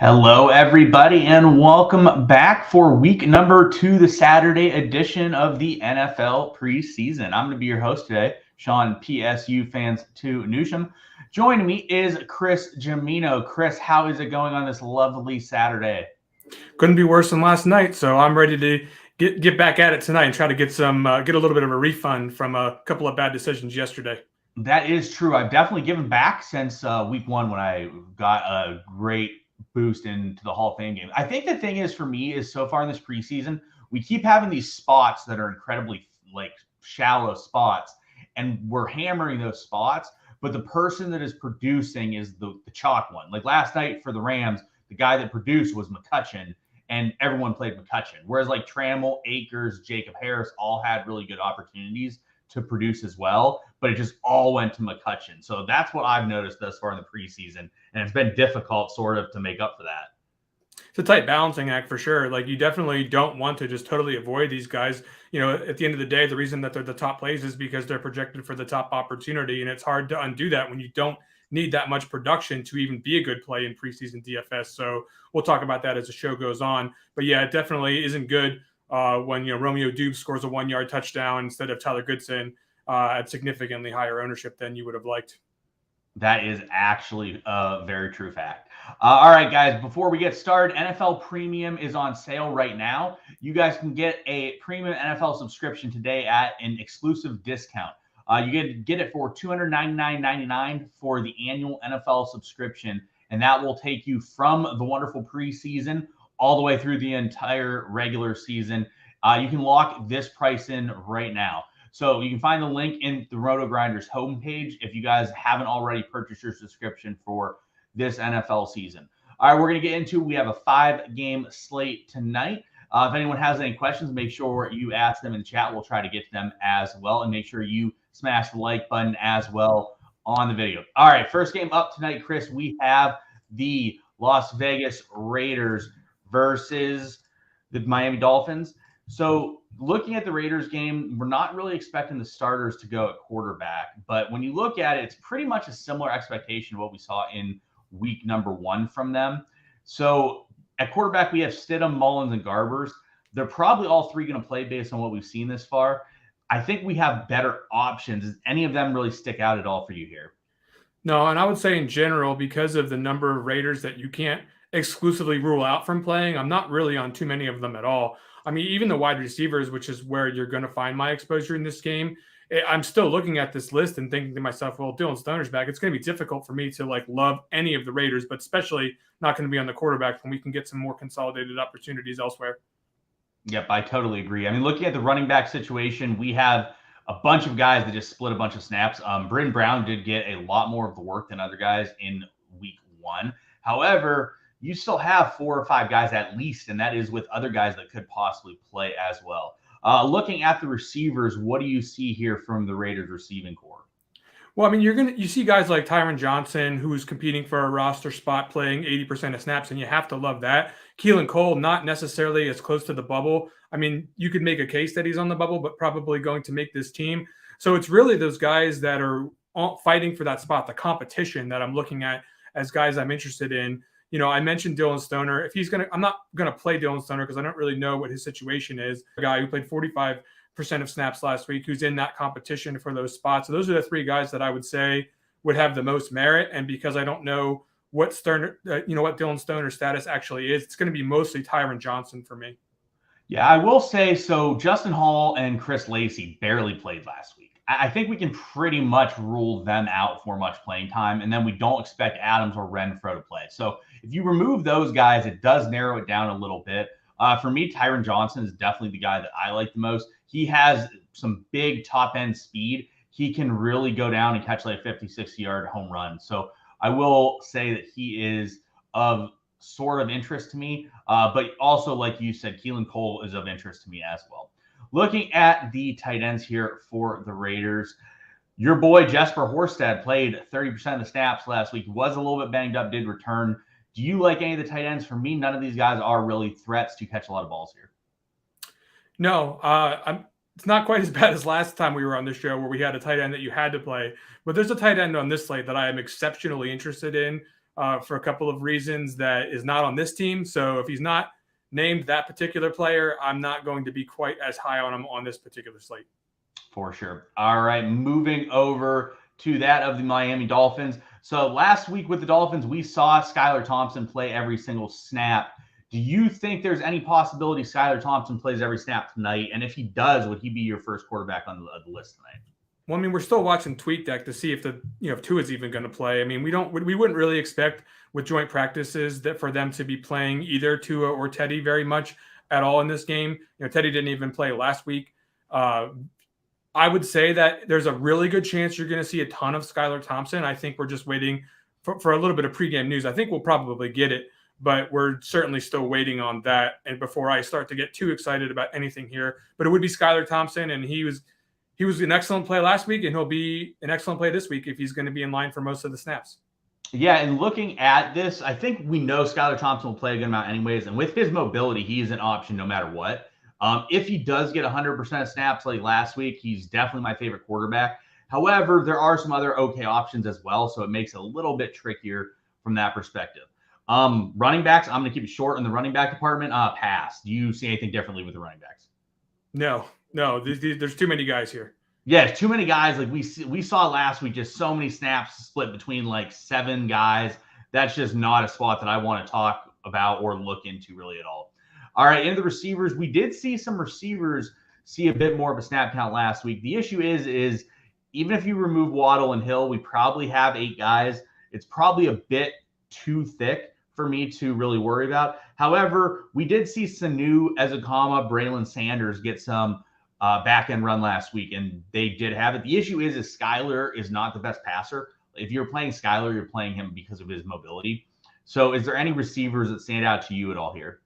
Hello, everybody, and welcome back for week number 2, the Saturday edition of the NFL preseason. I'm going to be your host today, Sean PSU Fans 2 Newsham. Joining me is Chris Gimino. Chris, how is it going on this lovely Saturday? Couldn't be worse than last night, so I'm ready to get back at it tonight and try to get a little bit of a refund from a couple of bad decisions yesterday. That is true. I've definitely given back since week 1 when I got a great boost into the Hall of Fame game. I think the thing is for me is so far in this preseason, we keep having these spots that are incredibly shallow spots, and we're hammering those spots. But the person that is producing is the chalk one. Like last night for the Rams, the guy that produced was McCutcheon, and everyone played McCutcheon. Whereas like Trammell, Akers, Jacob Harris all had really good opportunities to produce as well, but it just all went to McCutcheon. So that's what I've noticed thus far in the preseason, and it's been difficult sort of to make up for that. It's a tight balancing act for sure. Like you definitely don't want to just totally avoid these guys. You know, at the end of the day, the reason that they're the top plays is because they're projected for the top opportunity, and it's hard to undo that when you don't need that much production to even be a good play in preseason DFS. So we'll talk about that as the show goes on. But yeah, it definitely isn't good when Romeo Dubes scores a 1-yard touchdown instead of Tyler Goodson at significantly higher ownership than you would have liked. That is actually a very true fact. All right, guys, before we get started, NFL Premium is on sale right now. You guys can get a premium NFL subscription today at an exclusive discount. You get it for $299.99 for the annual NFL subscription, and that will take you from the wonderful preseason all the way through the entire regular season. You can lock this price in right now. So you can find the link in the RotoGrinders homepage if you guys haven't already purchased your subscription for this NFL season. All right, we're going to get into, we have a 5-game slate tonight. If anyone has any questions, make sure you ask them in the chat. We'll try to get to them as well, and make sure you smash the like button as well on the video. All right, first game up tonight, Chris, we have the Las Vegas Raiders versus the Miami Dolphins. So looking at the Raiders game, we're not really expecting the starters to go at quarterback. But when you look at it, it's pretty much a similar expectation to what we saw in week number 1 from them. So at quarterback, we have Stidham, Mullins, and Garbers. They're probably all three going to play based on what we've seen this far. I think we have better options. Does any of them really stick out at all for you here? No, and I would say in general, because of the number of Raiders that you can't exclusively rule out from playing, I'm not really on too many of them at all. I mean, even the wide receivers, which is where you're going to find my exposure in this game, I'm still looking at this list and thinking to myself, well, Dylan Stoner's back. It's going to be difficult for me to love any of the Raiders, but especially not going to be on the quarterback when we can get some more consolidated opportunities elsewhere. Yep, I totally agree. I mean, looking at the running back situation, we have a bunch of guys that just split a bunch of snaps. Bryn Brown did get a lot more of the work than other guys in week 1. However, you still have 4 or 5 guys at least, and that is with other guys that could possibly play as well. Looking at the receivers, what do you see here from the Raiders receiving core? Well, I mean, you see guys like Tyron Johnson, who's competing for a roster spot, playing 80% of snaps, and you have to love that. Keelan Cole, not necessarily as close to the bubble. I mean, you could make a case that he's on the bubble, but probably going to make this team. So it's really those guys that are fighting for that spot, the competition that I'm looking at as guys I'm interested in. You know, I mentioned Dylan Stoner. If he's I'm not gonna play Dylan Stoner because I don't really know what his situation is. A guy who played 45% of snaps last week, who's in that competition for those spots. So those are the 3 guys that I would say would have the most merit. And because I don't know what what Dylan Stoner's status actually is, it's going to be mostly Tyron Johnson for me. Yeah, I will say so. Justin Hall and Chris Lacey barely played last week. I think we can pretty much rule them out for much playing time, and then we don't expect Adams or Renfro to play. So if you remove those guys, it does narrow it down a little bit. For me, Tyron Johnson is definitely the guy that I like the most. He has some big top-end speed. He can really go down and catch like a 50, 60-yard home run. So I will say that he is of sort of interest to me. But also, like you said, Keelan Cole is of interest to me as well. Looking at the tight ends here for the Raiders, your boy Jesper Horsted played 30% of the snaps last week. He was a little bit banged up, did return. Do you like any of the tight ends? For me, none of these guys are really threats to catch a lot of balls here. No, it's not quite as bad as last time we were on the show where we had a tight end that you had to play. But there's a tight end on this slate that I am exceptionally interested in for a couple of reasons that is not on this team. So if he's not named that particular player, I'm not going to be quite as high on him on this particular slate. For sure. All right, moving over to that of the Miami Dolphins. So last week with the Dolphins, we saw Skylar Thompson play every single snap. Do you think there's any possibility Skylar Thompson plays every snap tonight? And if he does, would he be your first quarterback on the list tonight? Well, I mean, we're still watching TweetDeck to see if if Tua is even going to play. I mean, we wouldn't really expect with joint practices that for them to be playing either Tua or Teddy very much at all in this game. Teddy didn't even play last week. I would say that there's a really good chance you're going to see a ton of Skylar Thompson. I think we're just waiting for a little bit of pregame news. I think we'll probably get it, but we're certainly still waiting on that. And before I start to get too excited about anything here, but it would be Skylar Thompson, and he was an excellent play last week, and he'll be an excellent play this week if he's going to be in line for most of the snaps. Yeah, and looking at this, I think we know Skylar Thompson will play a good amount anyways, and with his mobility, he is an option no matter what. If he does get 100% of snaps like last week, he's definitely my favorite quarterback. However, there are some other okay options as well, so it makes it a little bit trickier from that perspective. Running backs, I'm going to keep it short in the running back department. Pass. Do you see anything differently with the running backs? No, there's too many guys here. Yeah, too many guys. Like we saw last week, just so many snaps split between like 7 guys. That's just not a spot that I want to talk about or look into really at all. All right, into the receivers. We did see some receivers see a bit more of a snap count last week. The issue is even if you remove Waddle and Hill, we probably have 8 guys. It's probably a bit too thick for me to really worry about. However, we did see Sanu, Ezekama, Braylon Sanders get some back-end run last week, and they did have it. The issue is Skylar is not the best passer. If you're playing Skylar, you're playing him because of his mobility. So is there any receivers that stand out to you at all here?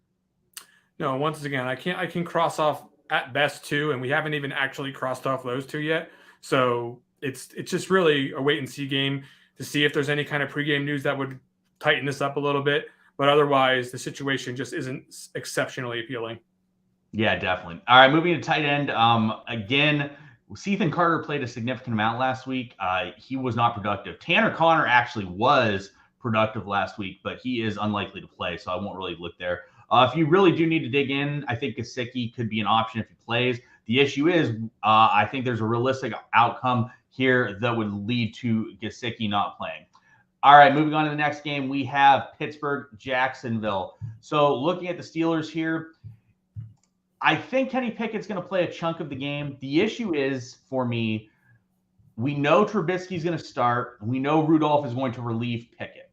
No, once again, I can cross off at best 2, and we haven't even actually crossed off those 2 yet. So it's just really a wait-and-see game to see if there's any kind of pregame news that would tighten this up a little bit. But otherwise, the situation just isn't exceptionally appealing. Yeah, definitely. All right, moving to tight end. Again, Ethan Carter played a significant amount last week. He was not productive. Tanner Conner actually was productive last week, but he is unlikely to play, so I won't really look there. If you really do need to dig in, I think Gesicki could be an option if he plays. The issue is I think there's a realistic outcome here that would lead to Gesicki not playing. All right, moving on to the next game, we have Pittsburgh-Jacksonville. So looking at the Steelers here, I think Kenny Pickett's going to play a chunk of the game. The issue is, for me, we know Trubisky's going to start. We know Rudolph is going to relieve Pickett.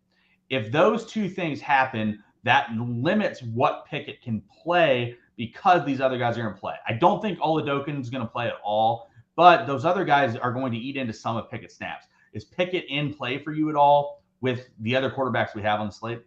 If those 2 things happen, that limits what Pickett can play because these other guys are going to play. I don't think Oladokin's going to play at all, but those other guys are going to eat into some of Pickett's snaps. Is Pickett in play for you at all with the other quarterbacks we have on the slate?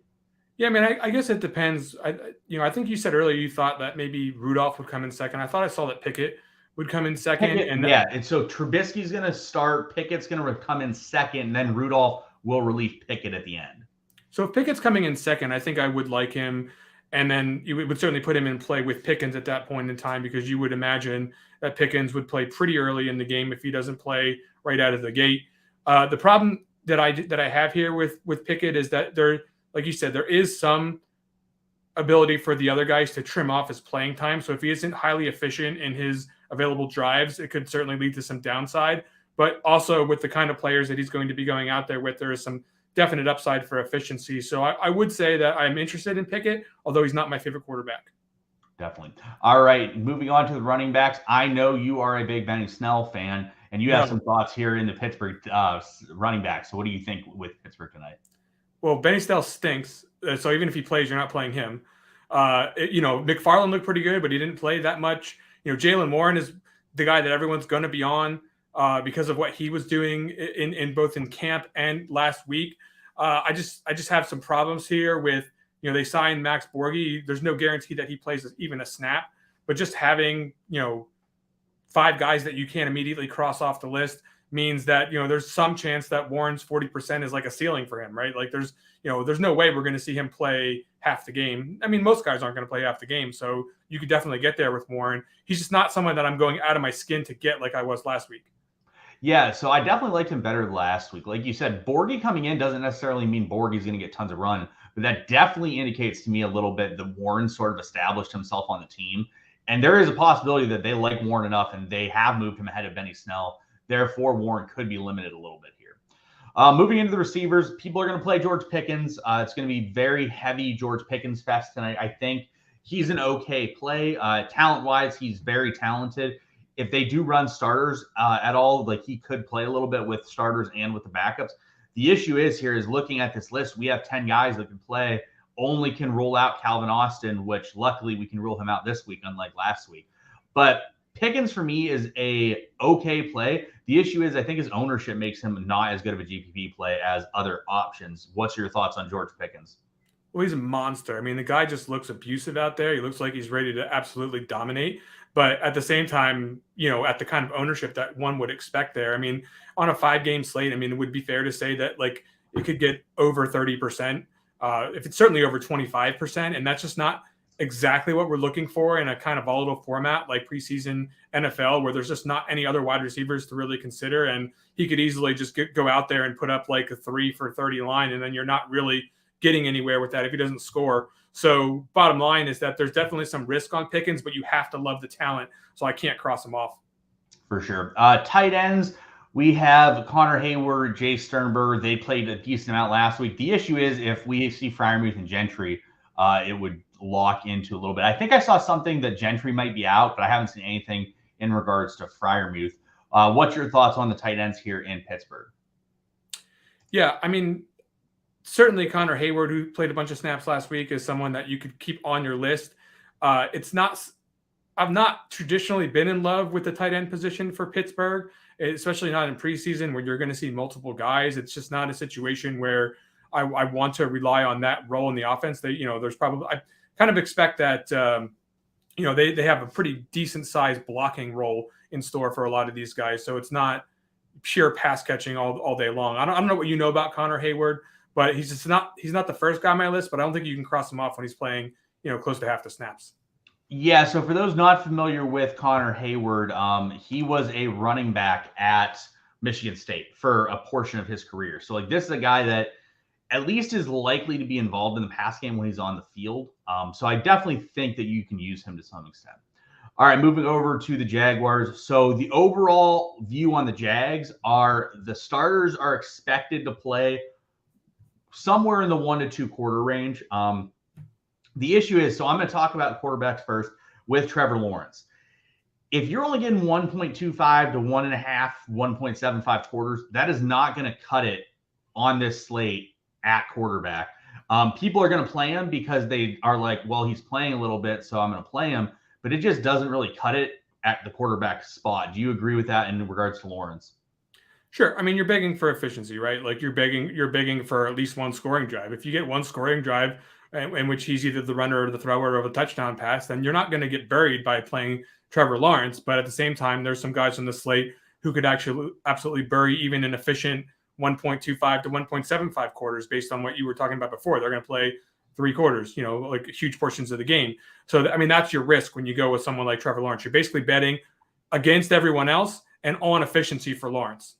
Yeah, I mean, I guess it depends. I think you said earlier you thought that maybe Rudolph would come in second. I thought I saw that Pickett would come in second. And so Trubisky's going to start, Pickett's going to come in second, and then Rudolph will relieve Pickett at the end. So if Pickett's coming in second, I think I would like him. And then you would certainly put him in play with Pickens at that point in time, because you would imagine that Pickens would play pretty early in the game if he doesn't play right out of the gate. The problem that I have here with Pickett is that there, like you said, there is some ability for the other guys to trim off his playing time. So if he isn't highly efficient in his available drives, it could certainly lead to some downside. But also with the kind of players that he's going to be going out there with, there is some definite upside for efficiency. So I would say that I'm interested in Pickett, although he's not my favorite quarterback. Definitely. All right, moving on to the running backs. I know you are a big Benny Snell fan, and you have some thoughts here in the Pittsburgh running backs. So what do you think with Pittsburgh tonight? Well, Benny Snell stinks. So even if he plays, you're not playing him. McFarland looked pretty good, but he didn't play that much. Jalen Warren is the guy that everyone's going to be on because of what he was doing in both in camp and last week. I just have some problems here with, they signed Max Borghi. There's no guarantee that he plays even a snap, but just having, 5 guys that you can't immediately cross off the list means that, there's some chance that Warren's 40% is like a ceiling for him, right? Like there's no way we're going to see him play half the game. I mean, most guys aren't going to play half the game. So you could definitely get there with Warren. He's just not someone that I'm going out of my skin to get like I was last week. Yeah, so I definitely liked him better last week. Like you said, Borgie coming in doesn't necessarily mean Borgie's going to get tons of run, but that definitely indicates to me a little bit that Warren sort of established himself on the team. And there is a possibility that they like Warren enough and they have moved him ahead of Benny Snell. Therefore, Warren could be limited a little bit here. Moving into the receivers, people are going to play George Pickens. It's going to be very heavy George Pickens fest tonight. I think he's an okay play. Talent-wise, he's very talented. If they do run starters at all, like he could play a little bit with starters and with the backups. The issue is looking at this list, we have 10 guys that can play, only can rule out Calvin Austin, which luckily we can rule him out this week, unlike last week. But Pickens for me is a okay play. The issue is I think his ownership makes him not as good of a GPP play as other options. What's your thoughts on George Pickens? Well, he's a monster. I mean, the guy just looks abusive out there. He looks like he's ready to absolutely dominate. But at the same time, at the kind of ownership that one would expect there. I mean, on a 5-game slate, I mean, it would be fair to say that like it could get over 30%. If it's certainly over 25%, and that's just not exactly what we're looking for in a kind of volatile format like preseason NFL, where there's just not any other wide receivers to really consider. And he could easily just go out there and put up like a 3 for 30 line, and then you're not really getting anywhere with that if he doesn't score. So bottom line is that there's definitely some risk on Pickens, but you have to love the talent. So I can't cross him off. For sure. Tight ends, we have Connor Hayward, Jay Sternberger. They played a decent amount last week. The issue is if we see Freiermuth and Gentry, it would lock into a little bit. I think I saw something that Gentry might be out, but I haven't seen anything in regards to Freiermuth. What's your thoughts on the tight ends here in Pittsburgh? Yeah, I mean, certainly Connor Hayward, who played a bunch of snaps last week, is someone that you could keep on your list. I've not traditionally been in love with the tight end position for Pittsburgh, especially not in preseason where you're going to see multiple guys. It's just not a situation where I want to rely on that role in the offense. There's probably, I kind of expect that, they have a pretty decent sized blocking role in store for a lot of these guys. So it's not pure pass catching all day long. I don't know what you know about Connor Hayward, but he's not the first guy on my list, but I don't think you can cross him off when he's playing, close to half the snaps. Yeah, so for those not familiar with Connor Hayward, he was a running back at Michigan State for a portion of his career. So like this is a guy that at least is likely to be involved in the pass game when he's on the field. So I definitely think that you can use him to some extent. All right, moving over to the Jaguars. So the overall view on the Jags are the starters are expected to play somewhere in the 1 to 2 quarter range. The issue is, so I'm going to talk about quarterbacks first with Trevor Lawrence. If you're only getting 1.25 to 1.5, 1.75 quarters, that is not going to cut it on this slate at quarterback. People are going to play him because they are like, well, he's playing a little bit, so I'm going to play him. But it just doesn't really cut it at the quarterback spot. Do you agree with that in regards to Lawrence? Sure. I mean, you're begging for efficiency, right? Like you're begging for at least one scoring drive. If you get one scoring drive in which he's either the runner or the thrower of a touchdown pass, then you're not going to get buried by playing Trevor Lawrence. But at the same time, there's some guys on the slate who could actually absolutely bury even an efficient 1.25 to 1.75 quarters based on what you were talking about before. They're going to play 3 quarters, like huge portions of the game. So, I mean, that's your risk when you go with someone like Trevor Lawrence. You're basically betting against everyone else and on efficiency for Lawrence.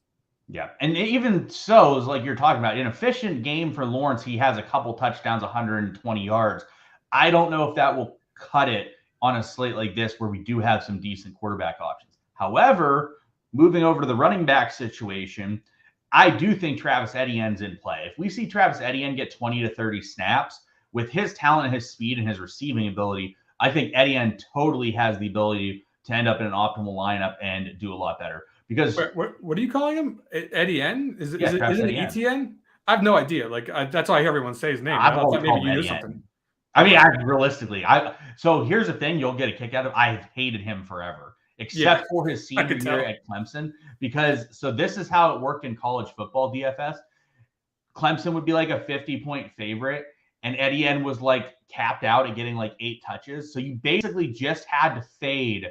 Yeah, and even so, is like you're talking about, an efficient game for Lawrence, he has a couple touchdowns, 120 yards. I don't know if that will cut it on a slate like this where we do have some decent quarterback options. However, moving over to the running back situation, I do think Travis Etienne's in play. If we see Travis Etienne get 20 to 30 snaps, with his talent and his speed and his receiving ability, I think Etienne totally has the ability to end up in an optimal lineup and do a lot better. Because what are you calling him? Etienne? Is it Etienne? I have no idea. Like that's why I hear everyone say his name. I thought maybe you knew something. I mean, realistically, so here's the thing you'll get a kick out of. I've hated him forever, except for his senior year at Clemson. Because so this is how it worked in college football DFS. Clemson would be like a 50-point favorite, and Etienne was like capped out at getting like 8 touches. So you basically just had to fade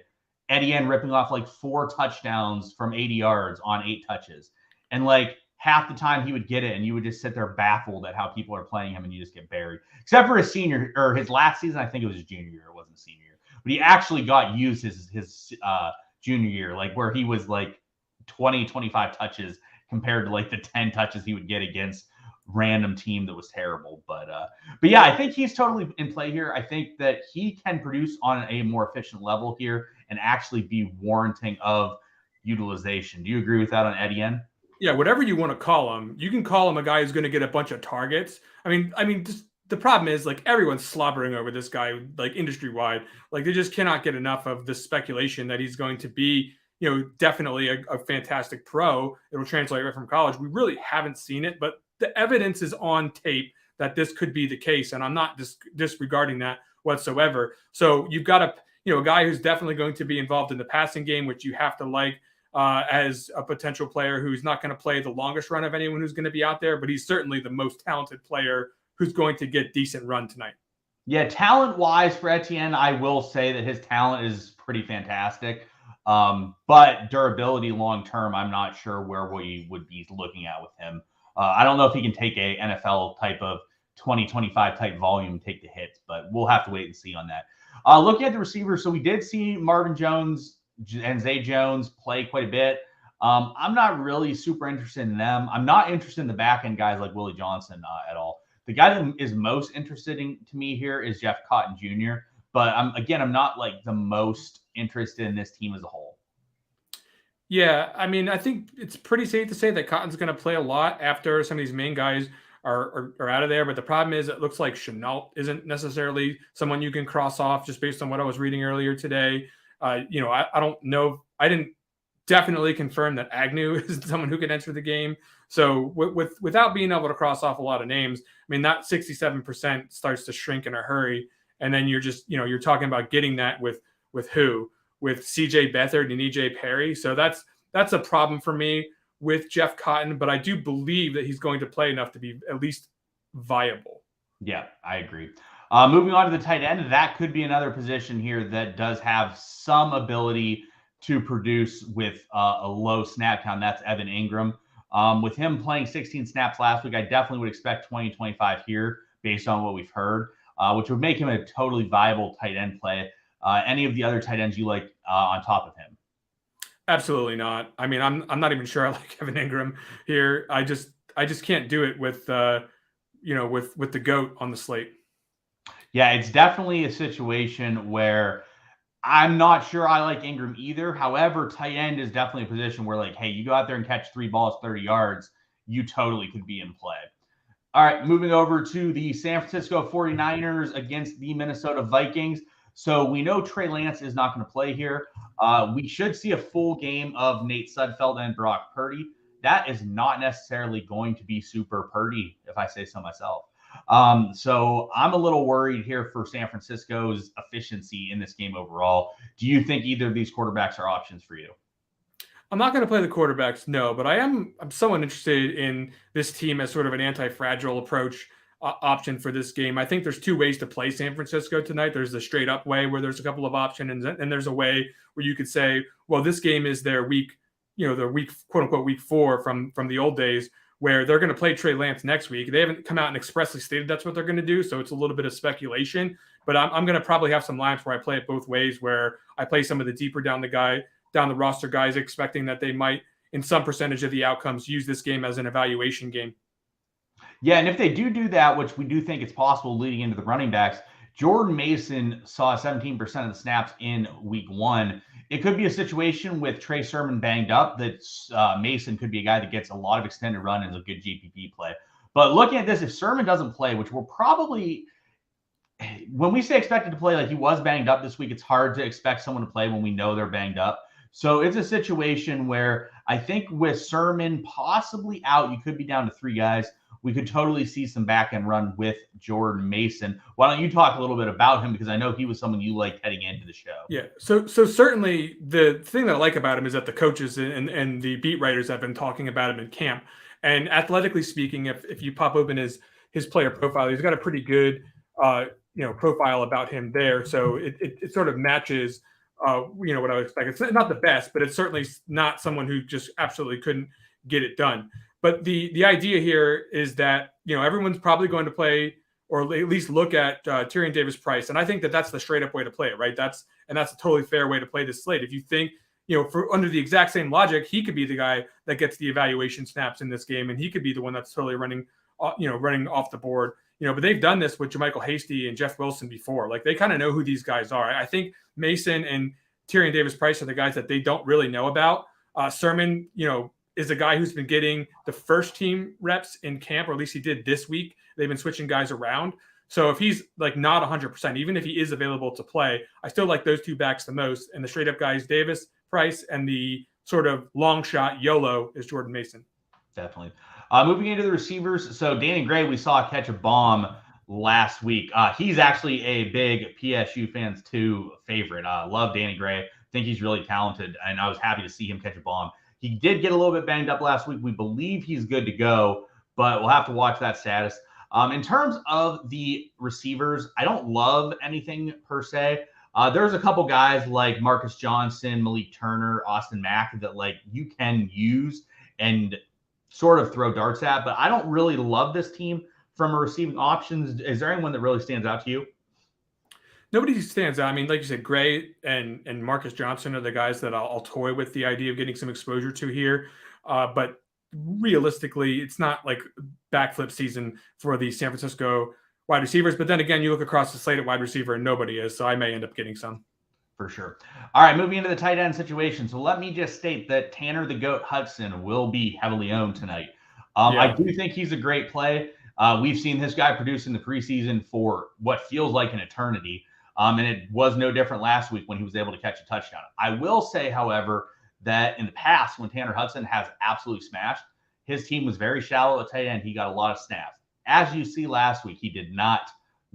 Etienne ripping off like 4 touchdowns from 80 yards on 8 touches. And like half the time he would get it and you would just sit there baffled at how people are playing him and you just get buried. Except for his senior or his last season. I think it was his junior year. It wasn't senior year. But he actually got used his junior year, like where he was like 20, 25 touches compared to like the 10 touches he would get against random team that was terrible. But yeah, I think he's totally in play here. I think that he can produce on a more efficient level here and actually be warranting of utilization. Do you agree with that on Etienne? Yeah, whatever you want to call him, you can call him a guy who's going to get a bunch of targets. I mean, just, the problem is like everyone's slobbering over this guy, like industry wide. Like they just cannot get enough of this speculation that he's going to be, definitely a fantastic pro. It'll translate right from college. We really haven't seen it, but the evidence is on tape that this could be the case, and I'm not disregarding that whatsoever. So you've got a guy who's definitely going to be involved in the passing game, which you have to like. As a potential player who's not going to play the longest run of anyone who's going to be out there, but he's certainly the most talented player who's going to get decent run tonight. Yeah, talent-wise for Etienne, I will say that his talent is pretty fantastic. But durability long-term, I'm not sure where we would be looking at with him. I don't know if he can take a NFL type of 20-25 type volume, take the hits, but we'll have to wait and see on that. Looking at the receivers, so we did see Marvin Jones and Zay Jones play quite a bit. I'm not really super interested in them. I'm not interested in the back end guys like Willie Johnson at all. The guy that is most interesting to me here is Jeff Cotton Jr. But I'm not like the most interested in this team as a whole. Yeah, I mean, I think it's pretty safe to say that Cotton's going to play a lot after some of these main guys are out of there. But the problem is it looks like Chenault isn't necessarily someone you can cross off just based on what I was reading earlier today. I don't know. I didn't definitely confirm that Agnew is someone who can enter the game. So without being able to cross off a lot of names, I mean, that 67% starts to shrink in a hurry. And then you're just, you're talking about getting that with who? With CJ Beathard and EJ Perry. So that's a problem for me with Jeff Cotton, but I do believe that he's going to play enough to be at least viable. Yeah, I agree. Moving on to the tight end, that could be another position here that does have some ability to produce with a low snap count. That's Evan Ingram. With him playing 16 snaps last week, I definitely would expect 20-25 here based on what we've heard, which would make him a totally viable tight end play. Any of the other tight ends you like on top of him? Absolutely not. I mean, I'm not even sure I like Evan Ingram here. I just can't do it with with the GOAT on the slate. Yeah, it's definitely a situation where I'm not sure I like Ingram either. However, tight end is definitely a position where, like, hey, you go out there and catch 3 balls, 30 yards, you totally could be in play. All right, moving over to the San Francisco 49ers against the Minnesota Vikings. So we know Trey Lance is not going to play here. We should see a full game of Nate Sudfeld and Brock Purdy. That is not necessarily going to be super Purdy, if I say so myself. So I'm a little worried here for San Francisco's efficiency in this game overall. Do you think either of these quarterbacks are options for you? I'm not going to play the quarterbacks, no, but I'm somewhat interested in this team as sort of an anti-fragile approach option for this game. I think there's 2 ways to play San Francisco tonight. There's the straight up way where there's a couple of options, and there's a way where you could say, well, this game is their week, their week, quote unquote, week 4 from the old days, where they're going to play Trey Lance next week. They haven't come out and expressly stated that's what they're going to do, so it's a little bit of speculation. But I'm going to probably have some lines where I play it both ways, where I play some of the deeper down the roster guys, expecting that they might, in some percentage of the outcomes, use this game as an evaluation game. Yeah, and if they do that, which we do think it's possible leading into the running backs, Jordan Mason saw 17% of the snaps in week 1. It could be a situation with Trey Sermon banged up that Mason could be a guy that gets a lot of extended run and is a good GPP play. But looking at this, if Sermon doesn't play, which we're probably, when we say expected to play, like he was banged up this week, it's hard to expect someone to play when we know they're banged up. So it's a situation where I think with Sermon possibly out, you could be down to 3 guys. We could totally see some back end run with Jordan Mason. Why don't you talk a little bit about him? Because I know he was someone you liked heading into the show. Yeah. So certainly the thing that I like about him is that the coaches and the beat writers have been talking about him in camp. And athletically speaking, if you pop open his player profile, he's got a pretty good profile about him there. So it sort of matches what I would expect. It's not the best, but it's certainly not someone who just absolutely couldn't get it done. But the idea here is that, everyone's probably going to play or at least look at Tyrion Davis-Price. And I think that that's the straight up way to play it, right? That's a totally fair way to play this slate. If you think, for under the exact same logic, he could be the guy that gets the evaluation snaps in this game, and he could be the one that's totally running off the board. But they've done this with JaMychal Hasty and Jeff Wilson before. Like, they kind of know who these guys are. I think Mason and Tyrion Davis-Price are the guys that they don't really know about. Sermon, is a guy who's been getting the first team reps in camp, or at least he did this week. They've been switching guys around. So if he's like not 100%, even if he is available to play, I still like those two backs the most. And the straight up guys, Davis, Price, and the sort of long shot YOLO is Jordan Mason. Definitely. Moving into the receivers. So Danny Gray, we saw catch a bomb last week. He's actually a big PSU fans too favorite. Love Danny Gray. Think he's really talented, and I was happy to see him catch a bomb. He did get a little bit banged up last week. We believe he's good to go, but we'll have to watch that status. In terms of the receivers, I don't love anything per se. There's a couple guys like Marcus Johnson, Malik Turner, Austin Mack that like you can use and sort of throw darts at, but I don't really love this team from a receiving options. Is there anyone that really stands out to you? Nobody stands out. I mean, like you said, Gray and Marcus Johnson are the guys that I'll toy with the idea of getting some exposure to here. But realistically, it's not like backflip season for the San Francisco wide receivers. But then again, you look across the slate at wide receiver and nobody is. So I may end up getting some. For sure. All right, moving into the tight end situation. So let me just state that Tanner the Goat Hudson will be heavily owned tonight. I do think he's a great play. We've seen this guy produce in the preseason for what feels like an eternity. And it was no different last week when he was able to catch a touchdown. I will say, however, that in the past, when Tanner Hudson has absolutely smashed, his team was very shallow at tight end. He got a lot of snaps. As you see last week, he did not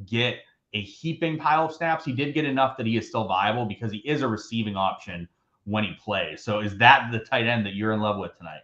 get a heaping pile of snaps. He did get enough that he is still viable because he is a receiving option when he plays. So is that the tight end that you're in love with tonight?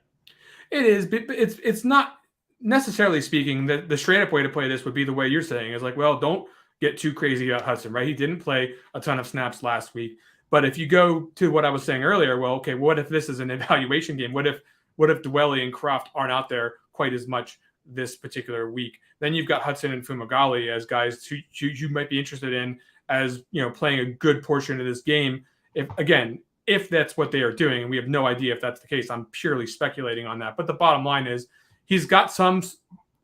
It is, but it's not necessarily speaking. The straight up way to play this would be the way you're saying is like, well, don't get too crazy about Hudson, right? He didn't play a ton of snaps last week. But if you go to what I was saying earlier, well, okay, what if this is an evaluation game? What if Dwelly and Croft aren't out there quite as much this particular week? Then you've got Hudson and Fumagalli as guys who you might be interested in as, playing a good portion of this game. If that's what they are doing, and we have no idea if that's the case. I'm purely speculating on that. But the bottom line is he's got some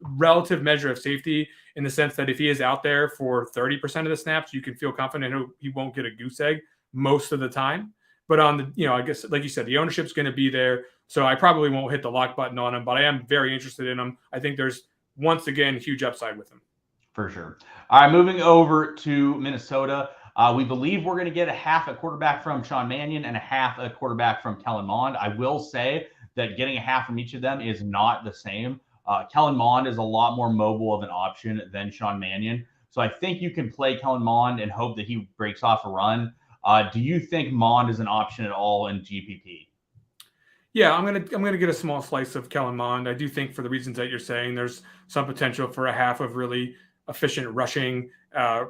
relative measure of safety in the sense that if he is out there for 30% of the snaps, you can feel confident he won't get a goose egg most of the time. But on the, I guess, like you said, the ownership's going to be there. So I probably won't hit the lock button on him, but I am very interested in him. I think there's, once again, huge upside with him. For sure. All right, moving over to Minnesota. We believe we're going to get a half at quarterback from Sean Mannion and a half at quarterback from Kellen Mond. I will say that getting a half from each of them is not the same. Kellen Mond is a lot more mobile of an option than Sean Mannion. So I think you can play Kellen Mond and hope that he breaks off a run. Do you think Mond is an option at all in GPP? Yeah, I'm gonna get a small slice of Kellen Mond. I do think for the reasons that you're saying, there's some potential for a half of really efficient rushing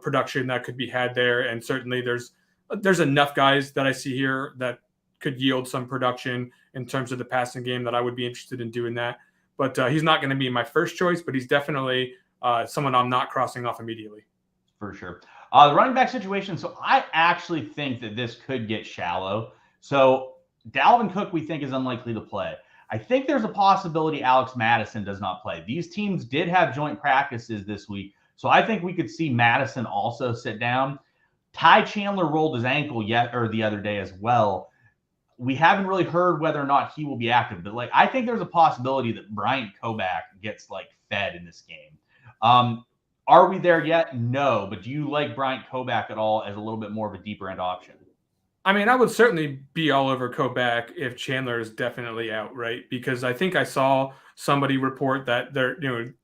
production that could be had there. And certainly there's enough guys that I see here that could yield some production in terms of the passing game that I would be interested in doing that. But he's not going to be my first choice, but he's definitely someone I'm not crossing off immediately. For sure. The running back situation. So I actually think that this could get shallow. So Dalvin Cook, we think, is unlikely to play. I think there's a possibility Alex Madison does not play. These teams did have joint practices this week. So I think we could see Madison also sit down. Ty Chandler rolled his ankle the other day as well. We haven't really heard whether or not he will be active, but I think there's a possibility that Bryant Koback gets fed in this game. Are we there yet? No, but do you like Bryant Koback at all as a little bit more of a deeper end option? I mean, I would certainly be all over Koback if Chandler is definitely out, right? Because I think I saw somebody report that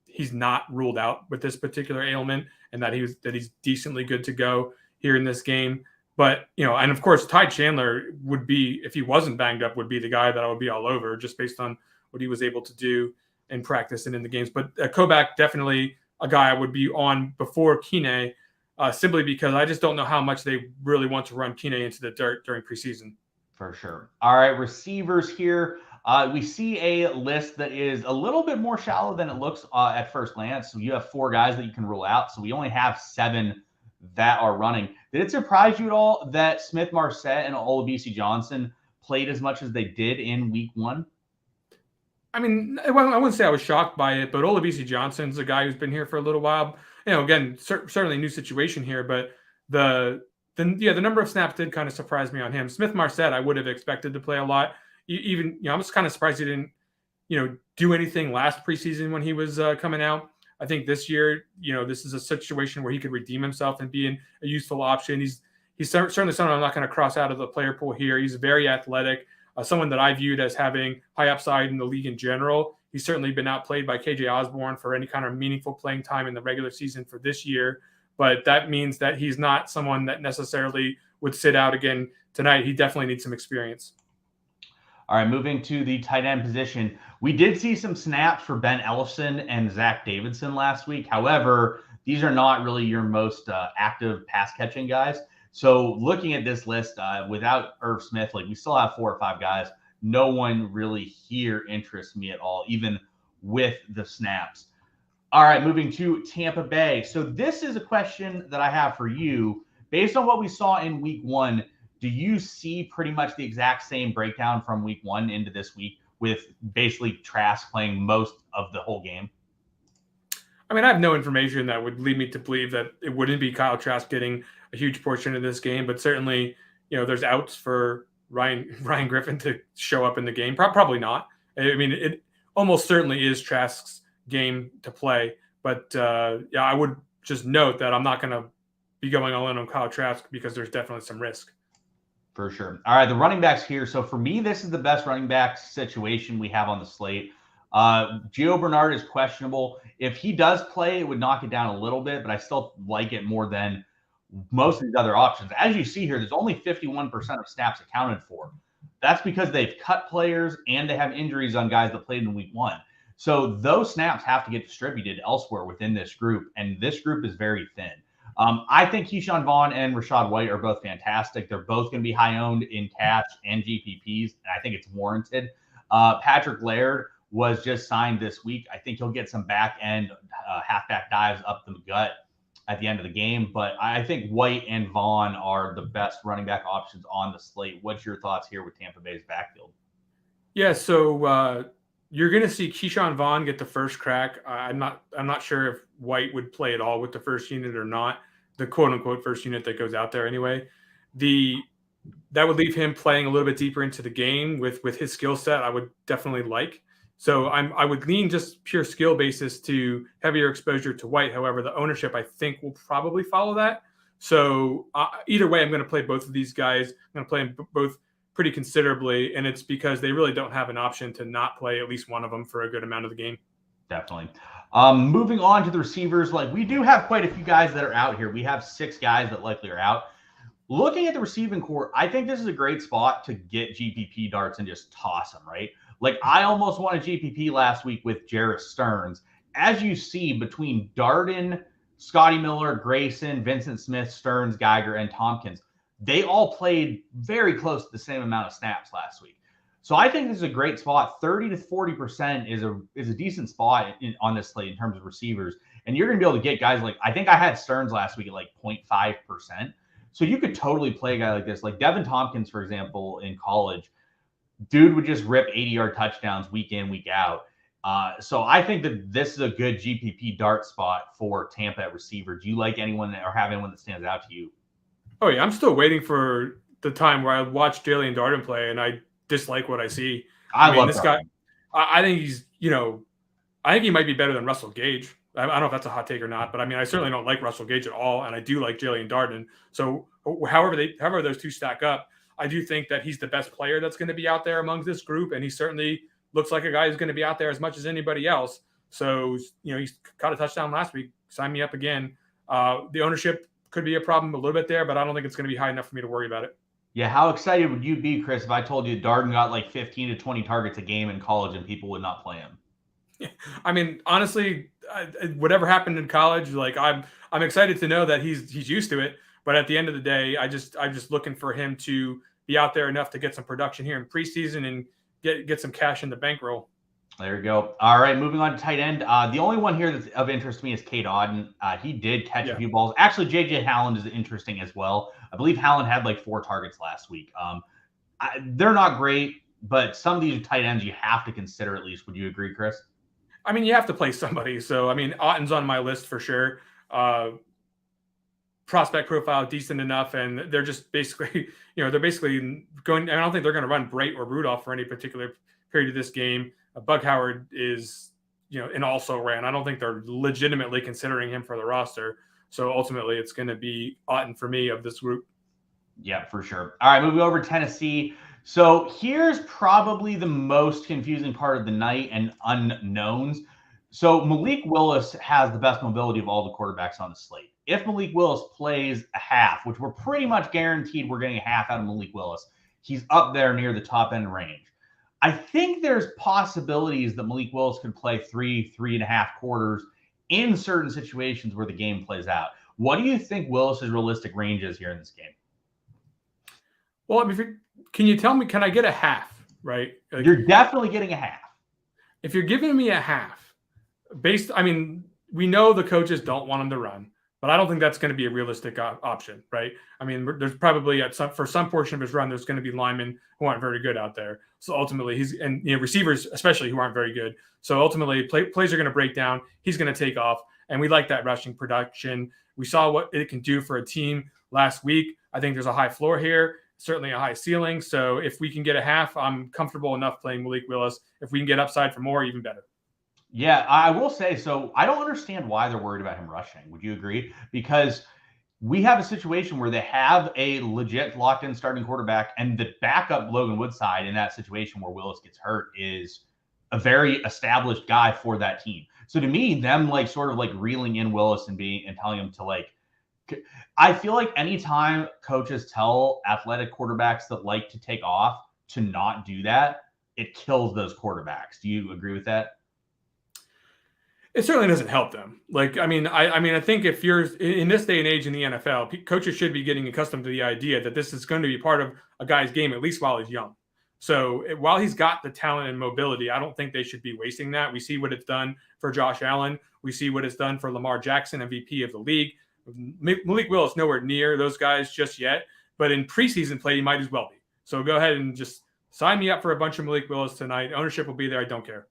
he's not ruled out with this particular ailment and that he's decently good to go here in this game. But, and of course, Ty Chandler would be, if he wasn't banged up, would be the guy that I would be all over just based on what he was able to do in practice and in the games. But Koback, definitely a guy I would be on before Kine, simply because I just don't know how much they really want to run Kine into the dirt during preseason. For sure. All right, receivers here. We see a list that is a little bit more shallow than it looks at first glance. So you have 4 guys that you can rule out. So we only have 7 that are running. Did it surprise you at all that Smith Marset and Olabisi Johnson played as much as they did in week 1? I mean, I wouldn't say I was shocked by it, but Olabisi Johnson's a guy who's been here for a little while. Again, certainly a new situation here, but the number of snaps did kind of surprise me on him. Smith-Marset, I would have expected to play a lot. Even, I'm just kind of surprised he didn't, do anything last preseason when he was coming out. I think this year, this is a situation where he could redeem himself and be a useful option. He's certainly someone I'm not going to cross out of the player pool here. He's very athletic. Someone that I viewed as having high upside in the league in general. He's certainly been outplayed by KJ Osborne for any kind of meaningful playing time in the regular season for this year. But that means that he's not someone that necessarily would sit out again tonight. He definitely needs some experience. All right, moving to the tight end position. We did see some snaps for Ben Ellison and Zach Davidson last week. However, these are not really your most active pass catching guys. So looking at this list, without Irv Smith, we still have 4 or 5 guys. No one really here interests me at all, even with the snaps. All right, moving to Tampa Bay. So this is a question that I have for you. Based on what we saw in week 1, do you see pretty much the exact same breakdown from week 1 into this week with basically Trask playing most of the whole game? I mean, I have no information that would lead me to believe that it wouldn't be Kyle Trask getting a huge portion of this game, but certainly, there's outs for Ryan Griffin to show up in the game. Probably not. I mean, it almost certainly is Trask's game to play, but I would just note that I'm not going to be going all in on Kyle Trask because there's definitely some risk. For sure. All right, the running backs here. So for me, this is the best running back situation we have on the slate. Gio Bernard is questionable. If he does play, it would knock it down a little bit, but I still like it more than most of these other options. As you see here, there's only 51% of snaps accounted for. That's because they've cut players and they have injuries on guys that played in week 1. So those snaps have to get distributed elsewhere within this group, and this group is very thin. I think Keyshawn Vaughn and Rachaad White are both fantastic. They're both going to be high owned in cash and GPPs, and I think it's warranted. Patrick Laird was just signed this week. I think he'll get some back end halfback dives up the gut at the end of the game. But I think White and Vaughn are the best running back options on the slate. What's your thoughts here with Tampa Bay's backfield? Yeah, so you're going to see Keyshawn Vaughn get the first crack. I'm not sure if White would play at all with the first unit or not, the quote unquote first unit that goes out there anyway. That would leave him playing a little bit deeper into the game with his skill set. I would definitely like. So I would lean just pure skill basis to heavier exposure to White. However, the ownership I think will probably follow that. So either way, I'm going to play both of these guys. I'm going to play them both pretty considerably, and it's because they really don't have an option to not play at least one of them for a good amount of the game. Definitely. Moving on to the receivers, we do have quite a few guys that are out here. We have 6 guys that likely are out. Looking at the receiving core, I think this is a great spot to get GPP darts and just toss them, right? I almost won a GPP last week with Jarrett Stearns. As you see, between Darden, Scotty Miller, Grayson, Vincent Smith, Stearns, Geiger, and Tompkins, they all played very close to the same amount of snaps last week. So I think this is a great spot. 30 to 40% is a decent spot on this slate in terms of receivers. And you're going to be able to get guys I think I had Stearns last week at 0.5%. So you could totally play a guy like this. Devin Tompkins, for example, in college, dude would just rip 80-yard touchdowns week in, week out. So I think that this is a good GPP dart spot for Tampa at receiver. Do you like anyone or have anyone that stands out to you? Oh, yeah. I'm still waiting for the time where I watch Jalen Darden play and I dislike what I see. I mean, this guy, I think he's, I think he might be better than Russell Gage. I don't know if that's a hot take or not, but I mean, I certainly don't like Russell Gage at all. And I do like Jalen Darden. So however those two stack up, I do think that he's the best player that's going to be out there among this group. And he certainly looks like a guy who's going to be out there as much as anybody else. So, he's caught a touchdown last week. Sign me up again. The ownership could be a problem a little bit there, but I don't think it's going to be high enough for me to worry about it. Yeah, how excited would you be, Chris, if I told you Darden got 15 to 20 targets a game in college and people would not play him? Yeah. I mean, honestly, whatever happened in college, I'm excited to know that he's used to it. But at the end of the day, I'm just looking for him to be out there enough to get some production here in preseason and get some cash in the bankroll. There you go. All right, moving on to tight end. The only one here that's of interest to me is Cade Auden. He did catch a few balls. Actually, J.J. Howland is interesting as well. I believe Howland had 4 targets last week. they're not great, but some of these tight ends you have to consider at least. Would you agree, Chris? I mean, you have to play somebody. So, I mean, Otten's on my list for sure. Prospect profile decent enough, and they're just basically, they're basically going. I don't think they're going to run Brait or Rudolph for any particular period of this game. Bug Howard is, and also ran. I don't think they're legitimately considering him for the roster. So ultimately, it's going to be Otten for me of this group. Yeah, for sure. All right, moving over to Tennessee. So here's probably the most confusing part of the night and unknowns. So Malik Willis has the best mobility of all the quarterbacks on the slate. If Malik Willis plays a half, which we're pretty much guaranteed we're getting a half out of Malik Willis, he's up there near the top end range. I think there's possibilities that Malik Willis could play 3.5 quarters in certain situations where the game plays out. What do you think Willis's realistic range is here in this game? Well, I mean, can you tell me, can I get a half, right? Like, you're definitely getting a half. If you're giving me a half, we know the coaches don't want him to run, but I don't think that's going to be a realistic option, right? I mean, there's probably for some portion of his run, there's going to be linemen who aren't very good out there. So ultimately, receivers especially who aren't very good. So ultimately, plays are going to break down. He's going to take off, and we like that rushing production. We saw what it can do for a team last week. I think there's a high floor here, certainly a high ceiling. So if we can get a half, I'm comfortable enough playing Malik Willis. If we can get upside for more, even better. Yeah, I will say, so I don't understand why they're worried about him rushing. Would you agree? Because we have a situation where they have a legit locked-in starting quarterback, and the backup Logan Woodside in that situation where Willis gets hurt is a very established guy for that team. So to me, them sort of reeling in Willis and telling him to I feel like anytime coaches tell athletic quarterbacks that like to take off to not do that, it kills those quarterbacks. Do you agree with that? It certainly doesn't help them. I think if you're in this day and age in the NFL, coaches should be getting accustomed to the idea that this is going to be part of a guy's game, at least while he's young. So while he's got the talent and mobility, I don't think they should be wasting that. We see what it's done for Josh Allen. We see what it's done for Lamar Jackson, MVP of the league. Malik Willis nowhere near those guys just yet, but in preseason play, he might as well be. So go ahead and just sign me up for a bunch of Malik Willis tonight. Ownership will be there. I don't care.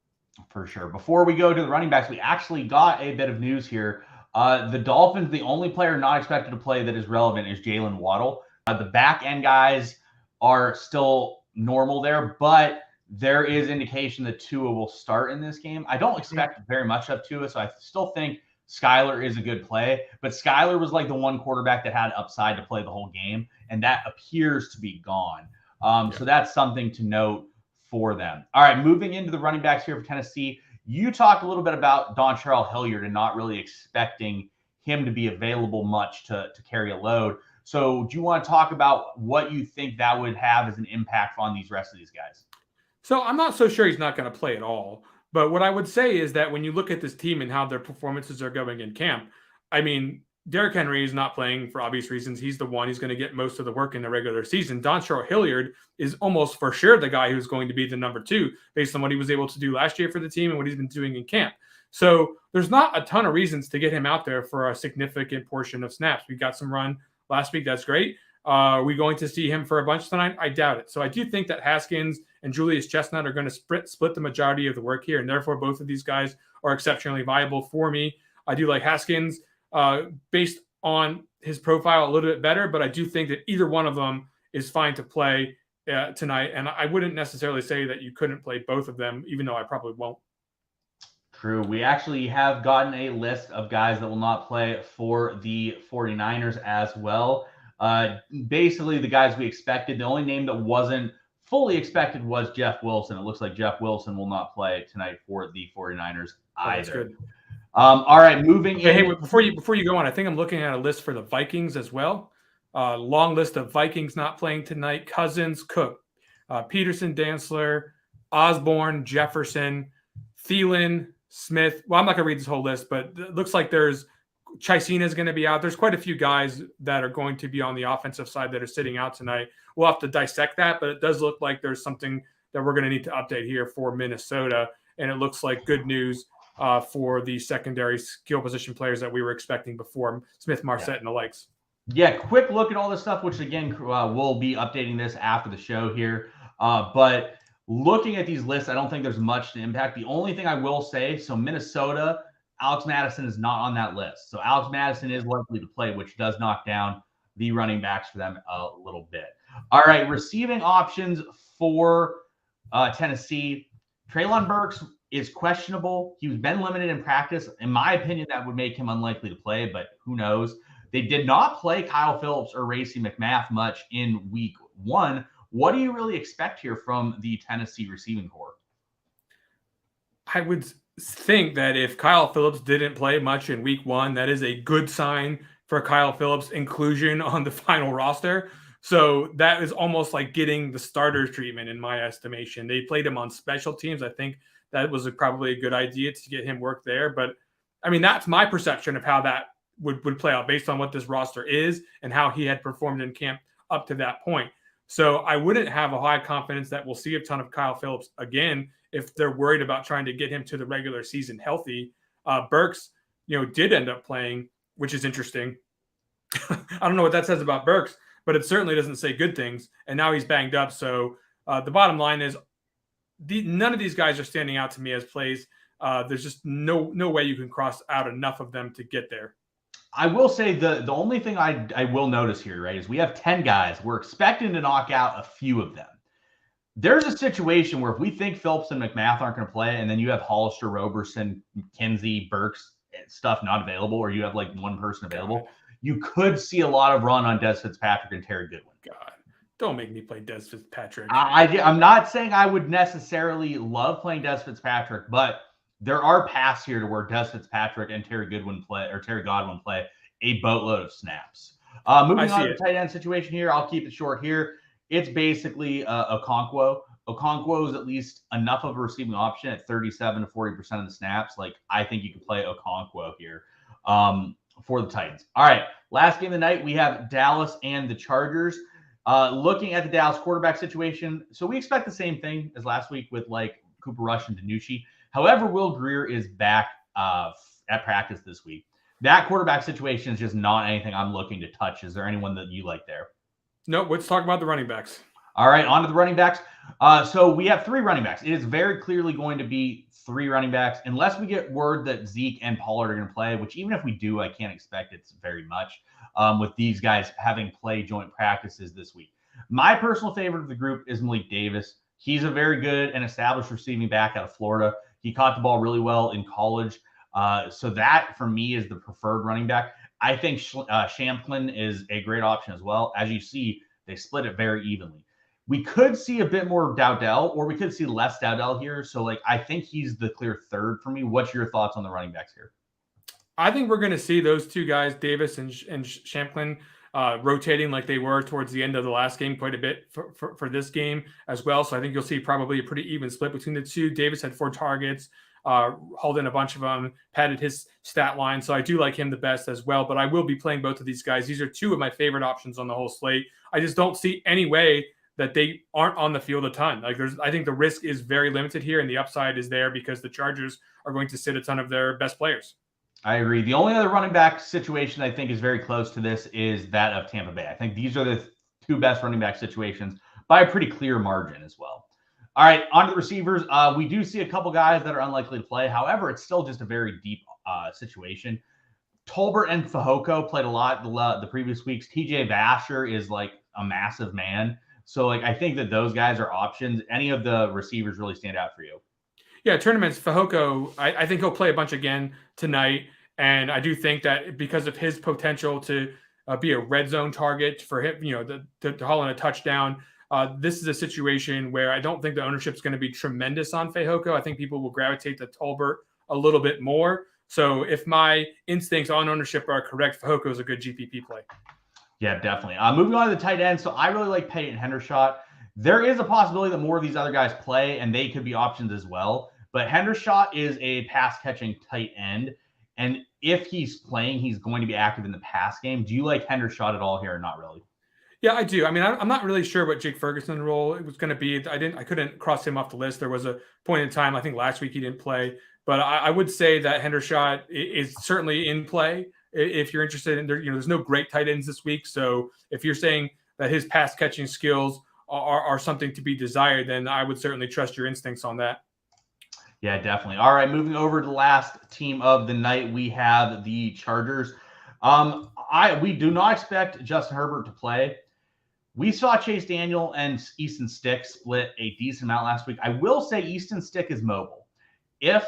For sure. Before we go to the running backs, we actually got a bit of news here. The Dolphins, the only player not expected to play that is relevant is Jalen Waddle. The back end guys are still normal there, but there is indication that Tua will start in this game. I don't expect very much of Tua, so I still think Skyler is a good play, but Skyler was the one quarterback that had upside to play the whole game, and that appears to be gone. So that's something to note for them. All right, moving into the running backs here for Tennessee. You talked a little bit about Dontrell Hilliard and not really expecting him to be available much to carry a load. So do you want to talk about what you think that would have as an impact on these rest of these guys? So I'm not so sure he's not going to play at all. But what I would say is that when you look at this team and how their performances are going in camp, I mean, Derrick Henry is not playing for obvious reasons. He's the one who's going to get most of the work in the regular season. Dontrell Hilliard is almost for sure the guy who's going to be the number 2 based on what he was able to do last year for the team and what he's been doing in camp. So there's not a ton of reasons to get him out there for a significant portion of snaps. We got some run last week. That's great. Are we going to see him for a bunch tonight? I doubt it. So I do think that Haskins and Julius Chestnut are going to split the majority of the work here, and therefore both of these guys are exceptionally viable for me. I do like Haskins based on his profile a little bit better, but I do think that either one of them is fine to play tonight, and I wouldn't necessarily say that you couldn't play both of them, even though I probably won't. True. We actually have gotten a list of guys that will not play for the 49ers as well. Basically, the guys we expected. The only name that wasn't fully expected was Jeff Wilson. It looks like Jeff Wilson will not play tonight for the 49ers either. That's good. All right, moving in. Hey, before you go on, I think I'm looking at a list for the Vikings as well. Long list of Vikings not playing tonight. Cousins, Cook, Peterson, Dantzler, Osborne, Jefferson, Thielen, Smith. Well, I'm not going to read this whole list, but it looks like there's Chisena is going to be out. There's quite a few guys that are going to be on the offensive side that are sitting out tonight. We'll have to dissect that, but it does look like there's something that we're going to need to update here for Minnesota, and it looks like good news for the secondary skill position players that we were expecting before, Smith, Marset, and the likes. Yeah, quick look at all this stuff, which again, we'll be updating this after the show here. But looking at these lists, I don't think there's much to impact. The only thing I will say, so Minnesota, Alex Madison is not on that list. So Alex Madison is likely to play, which does knock down the running backs for them a little bit. All right, receiving options for Tennessee. Treylon Burks is questionable. He's been limited in practice. In my opinion, that would make him unlikely to play, but who knows? They did not play Kyle Phillips or Racey McMath much in week 1. What do you really expect here from the Tennessee receiving corps? I would think that if Kyle Phillips didn't play much in week 1, that is a good sign for Kyle Phillips' inclusion on the final roster. So that is almost like getting the starters treatment in my estimation. They played him on special teams. I think that was probably a good idea to get him work there. But I mean, that's my perception of how that would play out based on what this roster is and how he had performed in camp up to that point. So I wouldn't have a high confidence that we'll see a ton of Kyle Phillips again if they're worried about trying to get him to the regular season healthy. Burks, did end up playing, which is interesting. I don't know what that says about Burks, but it certainly doesn't say good things. And now he's banged up. So the bottom line is none of these guys are standing out to me as plays. There's just no way you can cross out enough of them to get there. I will say the only thing I will notice here, right, is we have 10 guys. We're expecting to knock out a few of them. There's a situation where if we think Phillips and McMath aren't going to play, and then you have Hollister, Roberson, McKenzie, Burks, stuff not available, or you have like one person available, you could see a lot of run on Des Fitzpatrick and Terry Goodwin. God, don't make me play Des Fitzpatrick. I'm not saying I would necessarily love playing Des Fitzpatrick, but there are paths here to where Des Fitzpatrick and Terry Godwin play a boatload of snaps. Moving on to the tight end situation here, I'll keep it short here. It's basically Okonkwo. Okonkwo is at least enough of a receiving option at 37 to 40% of the snaps. Like, I think you can play Okonkwo here for the Titans. All right, last game of the night, we have Dallas and the Chargers. Looking at the Dallas quarterback situation, so we expect the same thing as last week with like Cooper Rush and Danucci. However, Will Grier is back at practice this week. That quarterback situation is just not anything I'm looking to touch. Is there anyone that you like there? No, let's talk about the running backs. All right, on to the running backs. So we have 3 running backs. It is very clearly going to be 3 running backs, unless we get word that Zeke and Pollard are going to play, which even if we do, I can't expect it very much with these guys having played joint practices this week. My personal favorite of the group is Malik Davis. He's a very good and established receiving back out of Florida. He caught the ball really well in college. So that, for me, is the preferred running back. I think Champlin is a great option as well. As you see, they split it very evenly. We could see a bit more Dowdell, or we could see less Dowdell here. So, I think he's the clear third for me. What's your thoughts on the running backs here? I think we're going to see those 2 guys, Davis and Champlin, rotating like they were towards the end of the last game quite a bit for this game as well. So I think you'll see probably a pretty even split between the 2. Davis had 4 targets, hauled in a bunch of them, padded his stat line. So I do like him the best as well, but I will be playing both of these guys. These are 2 of my favorite options on the whole slate. I just don't see any way that they aren't on the field a ton. I think the risk is very limited here, and the upside is there because the Chargers are going to sit a ton of their best players. I agree. The only other running back situation I think is very close to this is that of Tampa Bay. I think these are the 2 best running back situations by a pretty clear margin as well. All right, on to the receivers. We do see a couple guys that are unlikely to play. However, it's still just a very deep situation. Tolbert and Fehoko played a lot the previous weeks. TJ Vasher is like a massive man. So, I think that those guys are options. Any of the receivers really stand out for you? Yeah, tournaments, Fehoko, I think he'll play a bunch again tonight. And I do think that because of his potential to be a red zone target for him, to haul in a touchdown, this is a situation where I don't think the ownership is going to be tremendous on Fehoko. I think people will gravitate to Tolbert a little bit more. So if my instincts on ownership are correct, Fehoko is a good GPP play. Yeah, definitely. Moving on to the tight end. So I really like Peyton Hendershot. There is a possibility that more of these other guys play, and they could be options as well. But Hendershot is a pass-catching tight end. And if he's playing, he's going to be active in the pass game. Do you like Hendershot at all here or not really? Yeah, I do. I mean, I'm not really sure what Jake Ferguson's role it was going to be. I couldn't cross him off the list. There was a point in time, I think last week he didn't play. But I would say that Hendershot is certainly in play. if you're interested in there. There's no great tight ends this week. So if you're saying that his pass catching skills are something to be desired, then I would certainly trust your instincts on that. Yeah, definitely. All right, moving over to the last team of the night, we have the Chargers. We do not expect Justin Herbert to play. We saw Chase Daniel and Easton Stick split a decent amount last week. I will say Easton Stick is mobile. If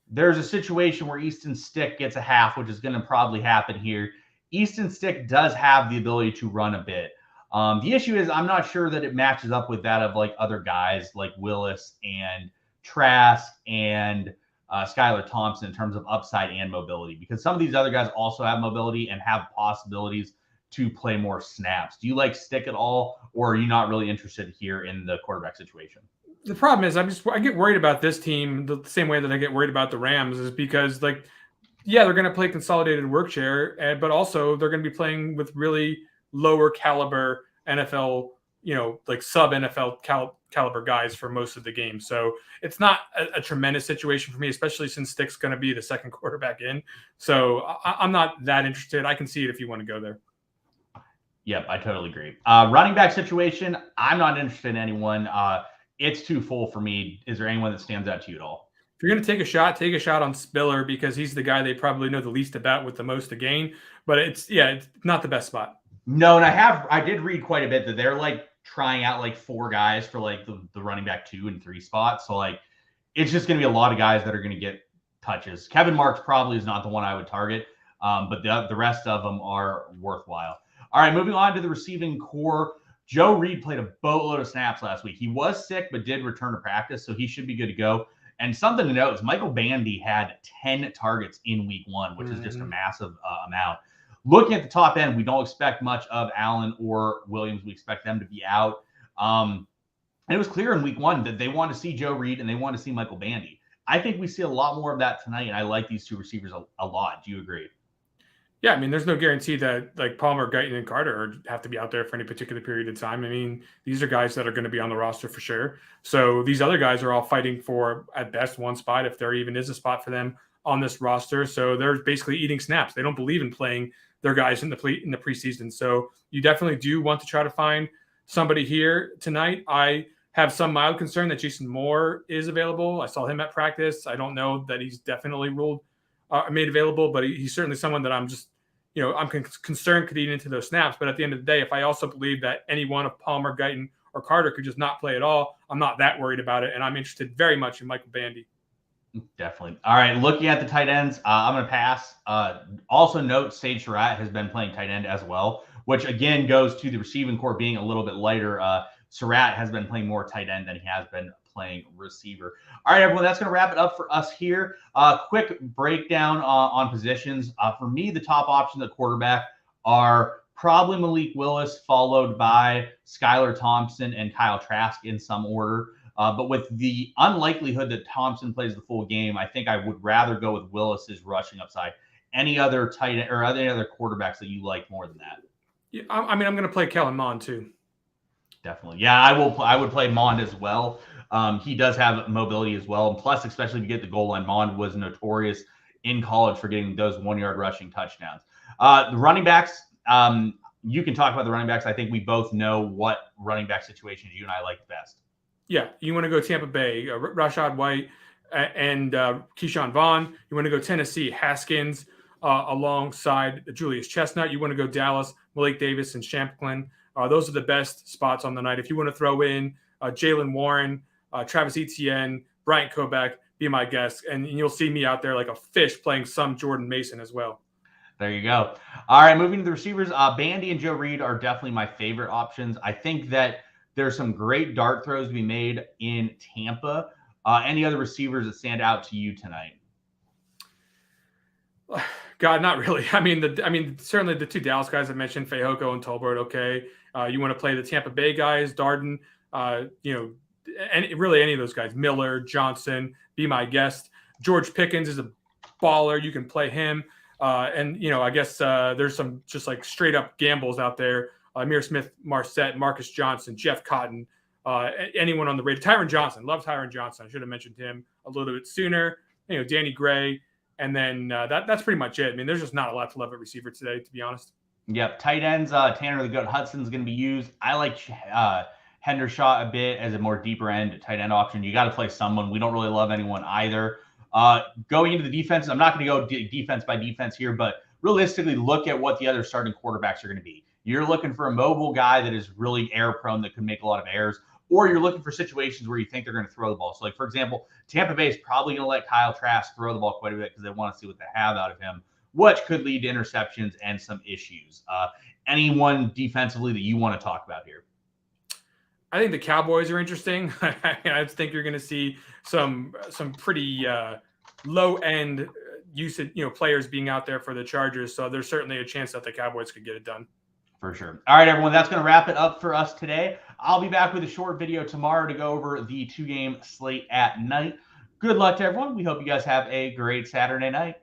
there's a situation where Easton Stick gets a half, which is going to probably happen here, Easton Stick does have the ability to run a bit. The issue is I'm not sure that it matches up with that of like other guys like Willis and Trask and Skylar Thompson in terms of upside and mobility, because some of these other guys also have mobility and have possibilities to play more snaps. Do you like Stick at all, or are you not really interested here in the quarterback situation? The problem is I get worried about this team the same way that I get worried about the Rams, is because they're going to play consolidated work share, but also they're going to be playing with really lower caliber NFL, like sub NFL caliber guys for most of the game. So it's not a tremendous situation for me, especially since Stick's going to be the second quarterback in. So I'm not that interested. I can see it if you want to go there. Yep, I totally agree. Running back situation, I'm not interested in anyone. It's too full for me. Is there anyone that stands out to you at all? If you're going to take a shot on Spiller, because he's the guy they probably know the least about with the most to gain. But it's not the best spot. No, and I did read quite a bit that they're like trying out like 4 guys for like the running back 2 and 3 spots. So like it's just going to be a lot of guys that are going to get touches. Kevin Marks probably is not the one I would target, but the rest of them are worthwhile. All right, moving on to the receiving core. Joe Reed played a boatload of snaps last week. He was sick, but did return to practice, so he should be good to go. And something to note is Michael Bandy had 10 targets in week 1, which is just a massive amount. Looking at the top end, we don't expect much of Allen or Williams. We expect them to be out. And it was clear in week 1 that they want to see Joe Reed and they want to see Michael Bandy. I think we see a lot more of that tonight, and I like these 2 receivers a lot. Do you agree? Yeah, I mean, there's no guarantee that like Palmer, Guyton, and Carter have to be out there for any particular period of time. I mean, these are guys that are going to be on the roster for sure. So these other guys are all fighting for, at best, one spot, if there even is a spot for them on this roster. So they're basically eating snaps. They don't believe in playing their guys in the preseason. So you definitely do want to try to find somebody here tonight. I have some mild concern that Jason Moore is available. I saw him at practice. I don't know that he's definitely made available, but he's certainly someone that I'm just, I'm concerned could eat into those snaps. But at the end of the day, if I also believe that any one of Palmer, Guyton, or Carter could just not play at all, I'm not that worried about it. And I'm interested very much in Michael Bandy. Definitely. All right, looking at the tight ends, I'm going to pass. Also note Sage Surratt has been playing tight end as well, which again goes to the receiving core being a little bit lighter. Surratt has been playing more tight end than he has been playing receiver. All right, everyone, that's going to wrap it up for us here. Quick breakdown on positions. For me, the top options at quarterback are probably Malik Willis, followed by Skylar Thompson and Kyle Trask in some order. But with the unlikelihood that Thompson plays the full game, I think I would rather go with Willis's rushing upside. Any other tight end or any other quarterbacks that you like more than that? Yeah, I mean, I'm going to play Kellen Mond too. Definitely. Yeah, I would play Mond as well. He does have mobility as well. And plus, especially if you get the goal line, Mond was notorious in college for getting those 1-yard rushing touchdowns. The running backs, you can talk about the running backs. I think we both know what running back situations you and I like the best. Yeah, you want to go Tampa Bay, Rashad White and Keyshawn Vaughn. You want to go Tennessee, Haskins alongside Julius Chestnut. You want to go Dallas, Malik Davis, and Champlin. Those are the best spots on the night. If you want to throw in Jalen Warren, Travis Etienne, Bryant Kobeck, be my guest. And you'll see me out there like a fish playing some Jordan Mason as well. There you go. All right, moving to the receivers. Bandy and Joe Reed are definitely my favorite options. I think that there's some great dart throws to be made in Tampa. Any other receivers that stand out to you tonight? God, not really. I mean, certainly the 2 Dallas guys I mentioned, Fehoko and Tolbert. Okay, you want to play the Tampa Bay guys, Darden. Really any of those guys, Miller, Johnson. Be my guest. George Pickens is a baller. You can play him. I guess there's some just like straight up gambles out there. Amir Smith, Marset, Marcus Johnson, Jeff Cotton, anyone on the radar. Tyron Johnson. Love Tyron Johnson. I should have mentioned him a little bit sooner. Danny Gray, And then that's pretty much it. I mean, there's just not a lot to love at receiver today, to be honest. Yep. Tight ends, Tanner the Goat Hudson's going to be used. I like Hendershot a bit as a more deeper end tight end option. You got to play someone. We don't really love anyone either. Going into the defense, I'm not going to go defense by defense here, but realistically look at what the other starting quarterbacks are going to be. You're looking for a mobile guy that is really error prone that can make a lot of errors, or you're looking for situations where you think they're going to throw the ball. So, like, for example, Tampa Bay is probably going to let Kyle Trask throw the ball quite a bit because they want to see what they have out of him, which could lead to interceptions and some issues. Anyone defensively that you want to talk about here? I think the Cowboys are interesting. I think you're going to see some pretty low end usage, players being out there for the Chargers. So there's certainly a chance that the Cowboys could get it done. For sure. All right, everyone, that's going to wrap it up for us today. I'll be back with a short video tomorrow to go over the 2-game slate at night. Good luck to everyone. We hope you guys have a great Saturday night.